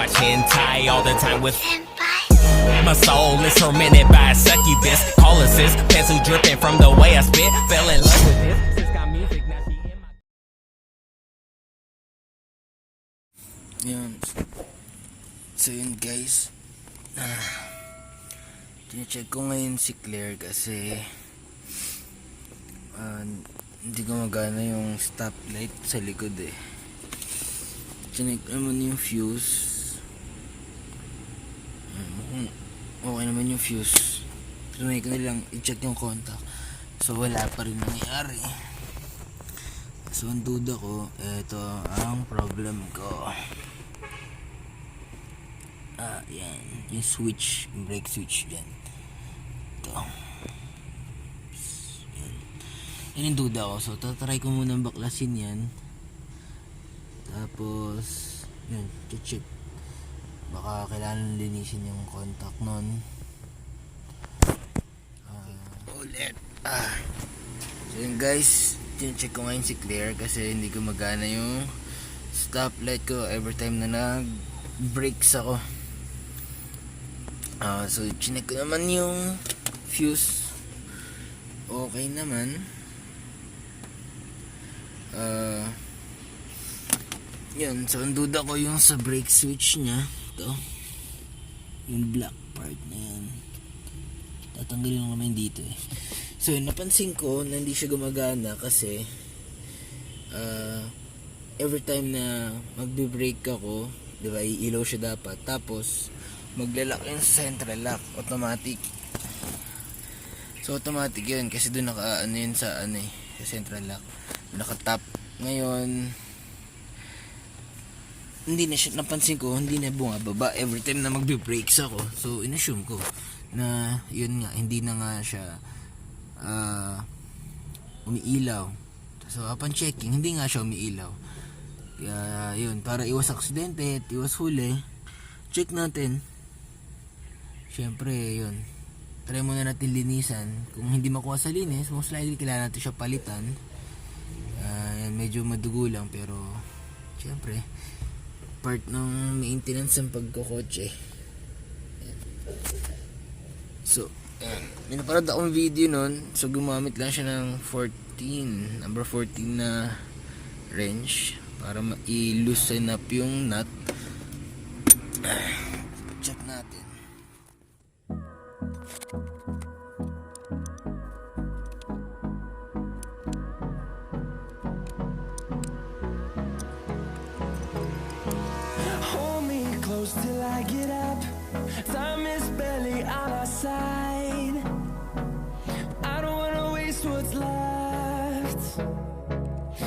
watch hentai all the time with my soul is tormented by a succubus. Call assist, pencil dripping from the way I spit. Fell in love with this. Sis got music, now she in my... Yun. So yun guys, tine-check ko ngayon si Claire kasi hindi gumagana yung stoplight sa likod eh. Chineck naman yung fuse. Okay naman yung fuse. Trinay ko nilang i-check yung contact. So wala pa rin nangyari. So ang duda ko, eto ang problem ko. Yan. Yung switch, yung brake switch yan. Ito. Yan yung duda ko. So tatry ko muna baklasin yan. Tapos yun, check. Baka kailangan linisin yung contact nun. Ulit. So yun guys, check ko ngayon si Claire kasi hindi gumagana yung stoplight ko every time na nag-brakes ako. So chineck ko naman yung fuse. Okay naman. Yun, so ang duda ko yung sa brake switch nya. Ito, yung black part na yan, tatanggalin ko naman dito eh. So napansin ko na hindi siya gumagana kasi every time na magbe-brake ako, diba, iilaw siya dapat, tapos maglalak yung central lock, automatic. So automatic yun kasi doon naka ano yun sa ano eh, sa central lock, naka-tap. Ngayon hindi na siya, napansin ko hindi na bumababa every time na magbe-brakes ako. So inassume ko na yun nga, hindi na nga siya umiilaw. So upon checking, hindi nga siya umiilaw. Kaya yun, para iwas aksidente at iwas huli, check natin. Syempre yun, try muna natin linisan. Kung hindi makuha sa linis, most likely kailangan natin siya palitan. Medyo madugo lang, pero syempre part ng maintenance ng pagkokotse. So may napanood akong video nun. So gumamit lang siya ng number 14 na wrench para i-loosen up yung nut. Check natin. Till I get up, time is barely on our side. I don't wanna waste what's left.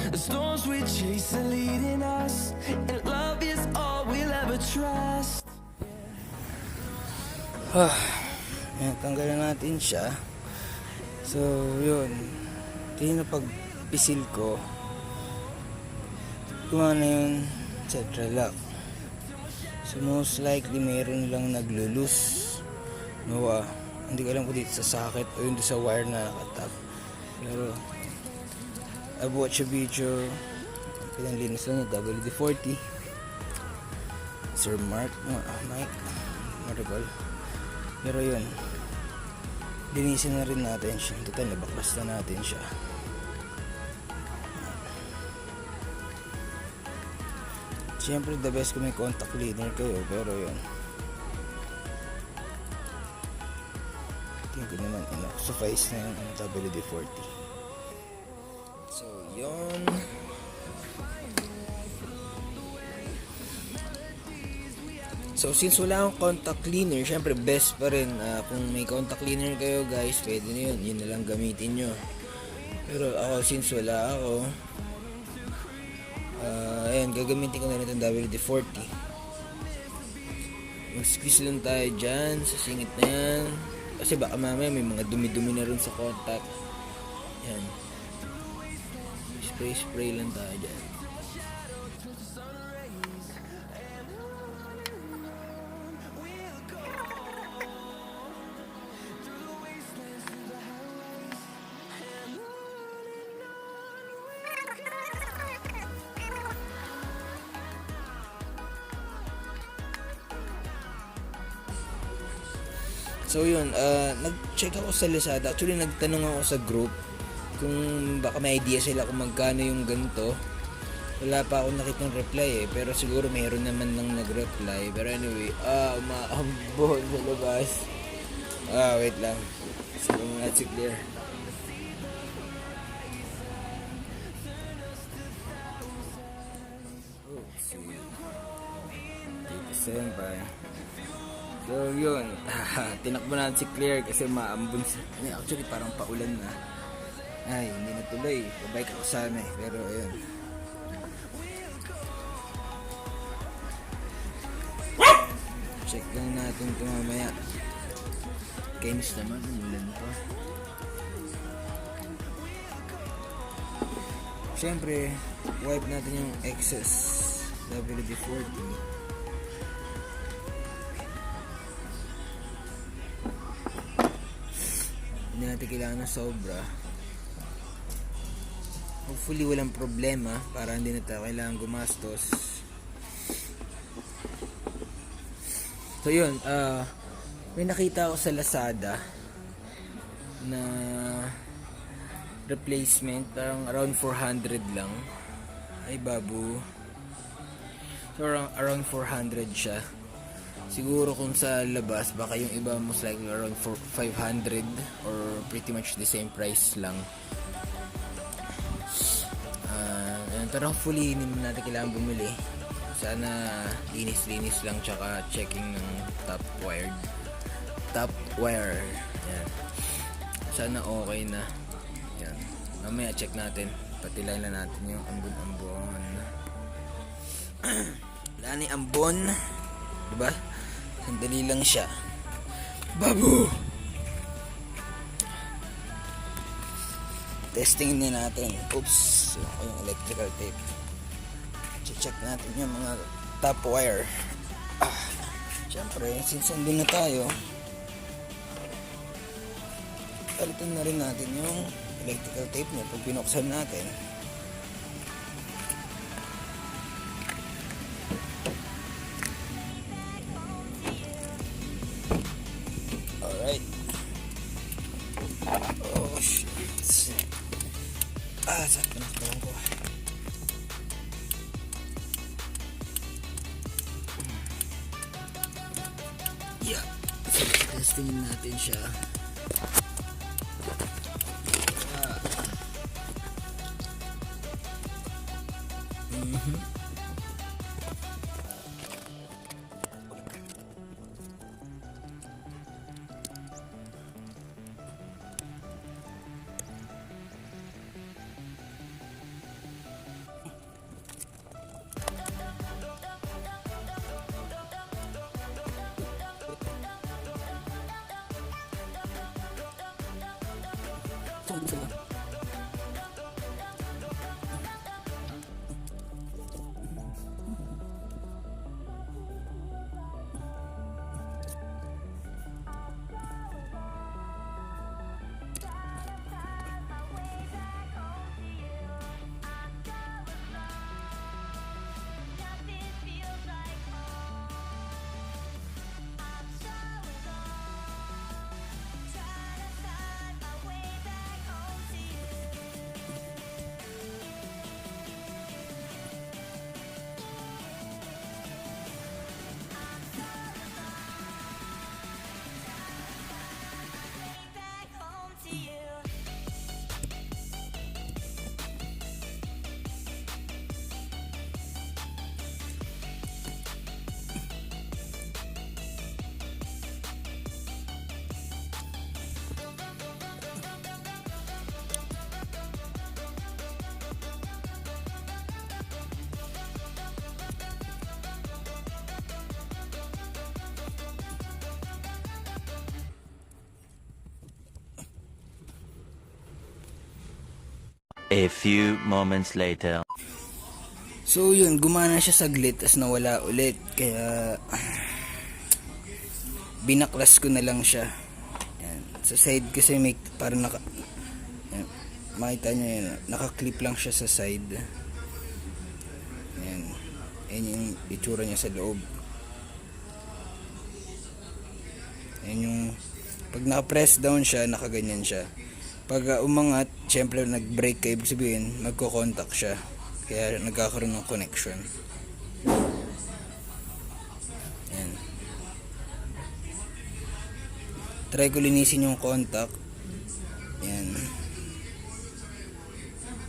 The storms we chase are leading us, and love is all we'll ever trust. Tanggalan natin siya. So yun, tingin na pag-pisil ko, gumana yung central lock. So most likely mayroon lang naglulus. No, hindi ko alam kung dito sa socket o yung sa wire na nakatap. Pero I've watched a video, pinanglinis lang yung WD-40 Sir Mike Maricol. Pero yun, linisin na rin natin siya. Total, nabaklas na natin siya. Siyempre the best kung may contact cleaner kayo, pero yun, tingin ko naman suffice na yung WD-40. So yun, so since wala akong contact cleaner, siyempre best pa rin kung may contact cleaner kayo guys, pwede na yun na lang gamitin nyo. Pero ako, since wala ako, ayan, gagamitin ko na rin itong WD-40. Mag-squeeze lang tayo dyan sa singit na yan, kasi baka mamaya may mga dumi-dumi na rin sa contact. Ayan, spray lang tayo dyan. So yun, nag-check ako sa Lazada. Actually, nagtanong ako sa group kung baka may idea sila kung magkano yung ganito. Wala pa ako nakitang reply pero siguro mayroon naman nang nag-reply. Pero anyway, umaambon sa labas. Wait lang. Sige muna si Clear. Senpai. So yun, tinakbo natin si Claire kasi maambon siya. Actually parang paulan na. Ay, hindi na tuloy. Babike ako sana pero ayun. Check lang natin ito mamaya. Kainis naman, umulan pa. Siyempre, wipe natin yung excess WD-40. Hindi natin kailangan ng sobra. Hopefully walang problema para hindi na tayo kailangan gumastos. So yun, may nakita ako sa Lazada na replacement, parang around 400 lang. Ay babu. So around 400 siya. Siguro kung sa labas, baka yung iba most likely around 500 or pretty much the same price lang. Pero hopefully hindi natin kailangan bumili. Sana linis-linis lang tsaka checking ng top wire. Yan. Sana okay na. Yan. Mamaya check natin. Patilan na natin yung ambon. Wala ni ambon. Diba? Sandali lang siya. Babu! Testing din natin. Oops. Yung electrical tape. Check natin yung mga top wire. Siyempre, since andun na tayo, palitan na rin natin yung electrical tape niya pag binuksan natin. Alright. Oh shit. Sakit na naman ko. Yeah. So, testingin natin siya. A few moments later. So yun, gumana siya saglit tas nawala ulit. Kaya binaklas ko na lang siya. Yan. Sa side kasi may parang yan. Makita nyo yun, nakaklip lang siya sa side. Yan. Yan yung itsura niya sa loob. Yan yung Pag naka-press down siya, nakaganyan siya. Pag umangat, syempre nag-break kayo, ibig sabihin, magko-contact siya. Kaya nagkakaroon ng connection. Yan. Try ko linisin yung contact. Yan.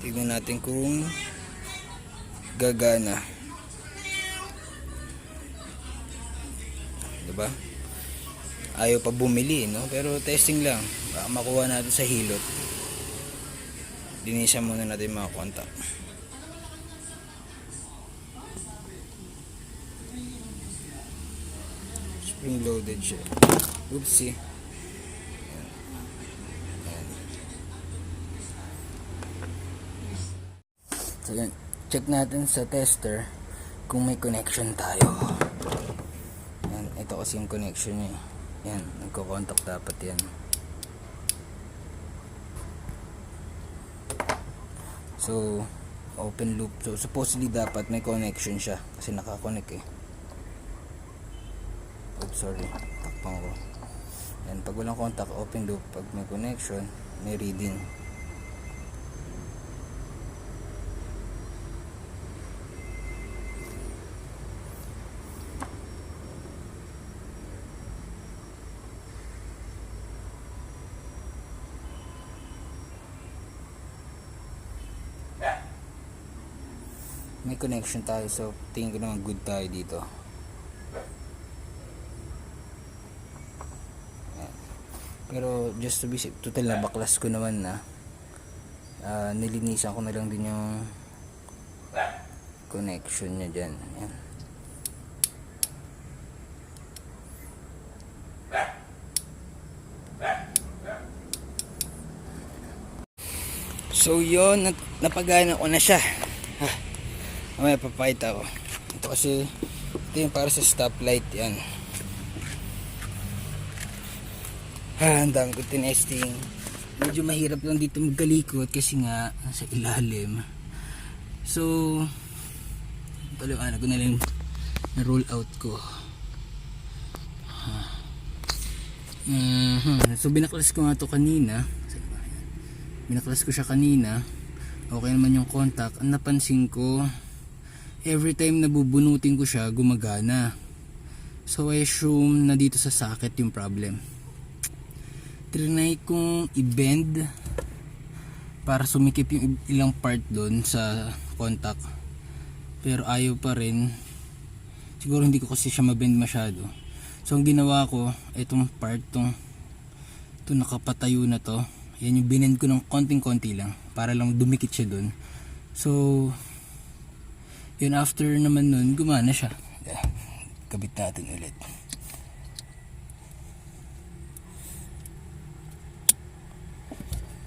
Tignan natin kung gagana. Diba? Ayaw pa bumili, no? Pero testing lang. Baka makuha natin sa hilot. Linisan muna natin mga contact. Spring loaded siya. Oopsie. So yan, check natin sa tester kung may connection tayo. Yan, ito kasi yung connection niya. Yan, nagko-contact dapat yan. So, open loop. So, supposedly dapat may connection siya kasi nakakonect eh. Oops, sorry. Takpang ko. Yan, pag walang contact, open loop. Pag may connection, may reading. May connection tayo, so tingin ko naman good tayo dito. Ayan. Pero just to be safe, total na baklas ko naman na nilinisan ko na lang din yung connection nya dyan. Ayan. So yun, napagana ko na siya. Mamaya papakita ko. Ito kasi ito yung para sa stoplight. Yan. Ang dami ko tinesting. Medyo mahirap lang dito magkalikot kasi nga sa ilalim. So paliwanag ko na lang na roll out ko. So binaklas ko nga to kanina. Binaklas ko siya kanina. Okay naman yung contact. Ang napansin ko, every time na bubunutin ko siya, gumagana. So I assume na dito sa socket yung problem. Trinay kong i-bend para sumikip yung ilang part doon sa contact. Pero ayaw pa rin. Siguro hindi ko kasi siya mabend masyado. So ang ginawa ko, itong part, itong nakapatayo na to, yan yung binend ko ng konting-konti lang para lang dumikit siya doon. So yun, after naman nun, gumana siya. Kabit natin ulit.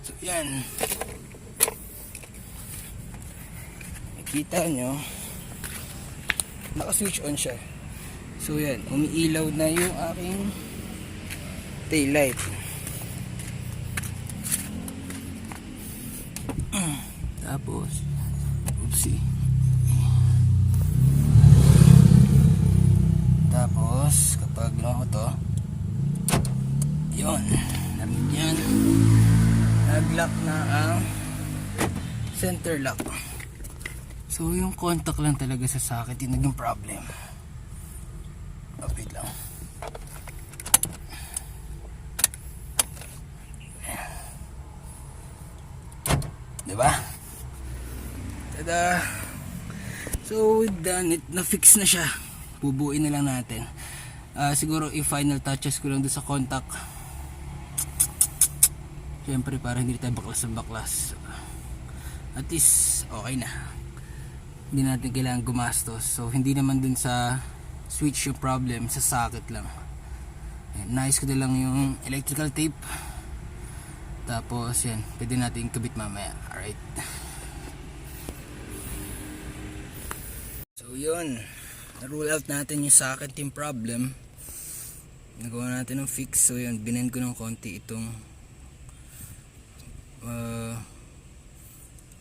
So yan, nakita nyo, naka-switch on siya. So yan, umiilaw na yung aking taillight. Tapos oopsie. Tapos kapag no to, yun, yan, nag-lock na ang center lock. So yung contact lang talaga sa socket yung naging problem. Wait lang. Diba? Tada! So with done it, na-fix na siya. Bubuin na lang natin. Siguro i-final touches ko lang doon sa contact. Siyempre para hindi tayo baklas ng baklas. At least okay na. Hindi natin kailangan gumastos. So hindi naman dun sa switch yung problem, sa socket lang. Nice ko na lang yung electrical tape. Tapos yan, pwede natin kabit mamaya. Alright. So yun, na-rule out natin yung socket yung problem. Nagawa natin ng fix. So yun, binend ko ng konti itong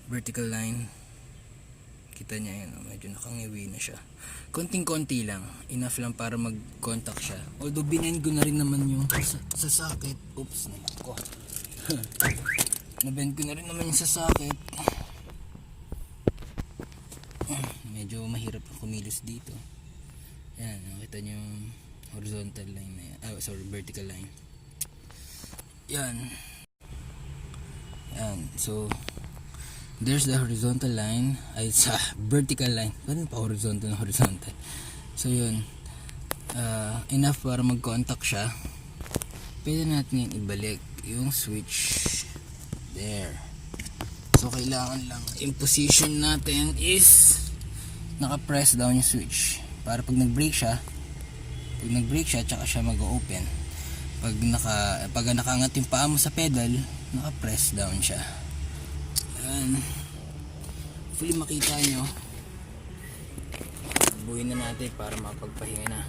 vertical line. Kita niya yun, medyo nakangiwi na siya. Konting-konti lang, enough lang para mag-contact siya. Although binend ko na rin naman yung sa socket. Oops, ko. Nabend ko na rin naman yung sa socket. Medyo mahirap kumilos dito. Yan, nakita niyo yung horizontal line na yan. Vertical line. Yan. Yan, so there's the horizontal line. Ay, sa vertical line. Paano pa horizontal na horizontal? So yun, enough para mag-contact siya. Pwede natin yung ibalik yung switch there. So kailangan lang yung position natin is naka-press down yung switch para pag nag-break siya tsaka siya mag-open. Pag nakaangat yung paa mo sa pedal, naka-press down siya. Yan. Hopefully makita nyo. Buuin na natin para mapagpahinga na.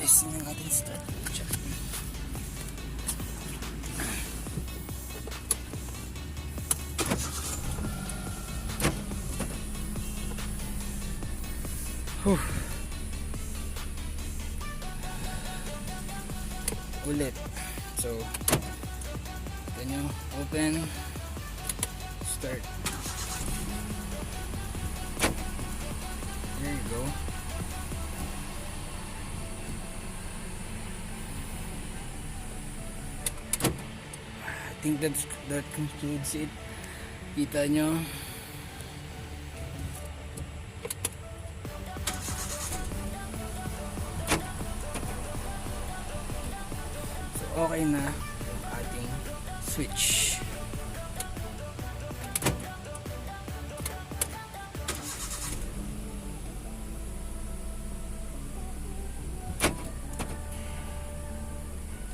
Testing na natin start. Ulit. So, then you open, start. There you go. I think that concludes it. Kita nyo. So okay na yung ating switch.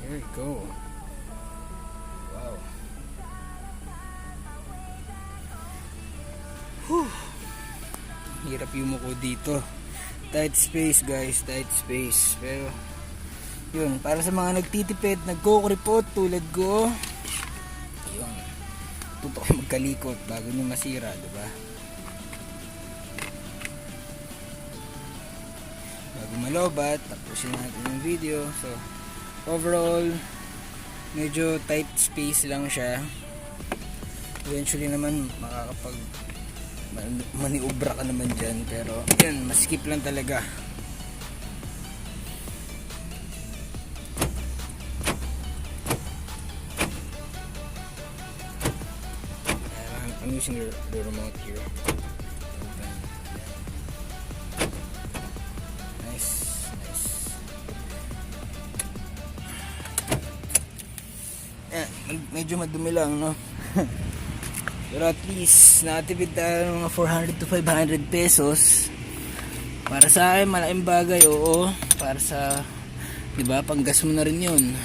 There you go. Hirap yung muko dito. Tight space guys, tight space. Pero yun, para sa mga nagtitipid, nagkukuripot tulad ko, yun, tuto kayo magkalikot bago nyo masira, diba? Bago malobat, tapusin natin yung video. So overall, medyo tight space lang siya. Eventually naman makakapag maniubra ka naman dyan, pero yun, maskip lang talaga. I'm using the remote here. Open. Nice. Medyo madumi lang, no? Pero at least nakatipid tayo ng mga 400 to 500 pesos. Para sa akin malaking bagay, oo. Para sa, 'di ba, panggas mo na rin 'yun.